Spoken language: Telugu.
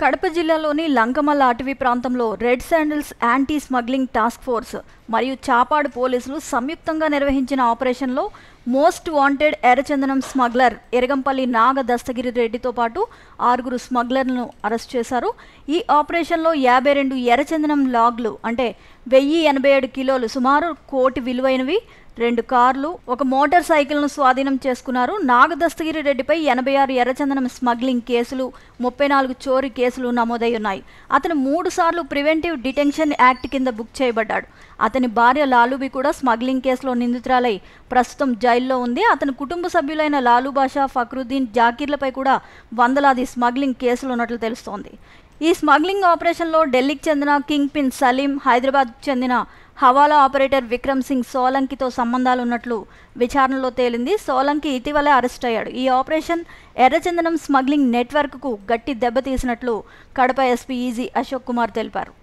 కడప జిల్లాలోని లంకమల్ల అటవీ ప్రాంతంలో red sandals anti smuggling task force మరియు చాపాడు పోలీసులు సంయుక్తంగా నిర్వహించిన ఆపరేషన్లో మోస్ట్ వాంటెడ్ ఎర్రచందనం స్మగ్లర్ ఎరగంపల్లి నాగ దస్తగిరి రెడ్డితో పాటు 6 స్మగ్లర్లను అరెస్ట్ చేశారు. ఈ ఆపరేషన్లో 52 ఎర్రచందనం లాగ్లు అంటే 1087 కిలోలు సుమారు 1 కోటి విలువైనవి, 2 కార్లు, 1 మోటార్ సైకిల్ను స్వాధీనం చేసుకున్నారు. నాగ దస్తగిరి రెడ్డిపై 86 ఎర్రచందనం స్మగ్లింగ్ కేసులు, 34 చోరీ కేసులు నమోదై ఉన్నాయి. అతను 3 సార్లు ప్రివెంటివ్ డిటెన్షన్ యాక్ట్ కింద బుక్ చేయబడ్డాడు. అతని భార్య లాలూబి కూడా స్మగ్లింగ్ కేసులో నిందితురాలై ప్రస్తుతం జైల్లో ఉంది. అతని కుటుంబ సభ్యులైన లాలూ బాషా, ఫక్రుద్దీన్, జాకీర్లపై కూడా వందలాది స్మగ్లింగ్ కేసులు ఉన్నట్లు తెలుస్తోంది. ఈ స్మగ్లింగ్ ఆపరేషన్లో ఢిల్లీకి చెందిన కింగ్ పిన్ సలీం, హైదరాబాద్కు చెందిన హవాలా ఆపరేటర్ విక్రమ్ సింగ్ సోలంకితో సంబంధాలు ఉన్నట్లు విచారణలో తేలింది. సోలంకి ఇటీవలే అరెస్ట్ అయ్యాడు. ఈ ఆపరేషన్ ఎర్రచందనం స్మగ్లింగ్ నెట్వర్క్కు గట్టి దెబ్బతీసినట్లు కడప ఎస్పీ ఈజీ అశోక్ కుమార్ తెలిపారు.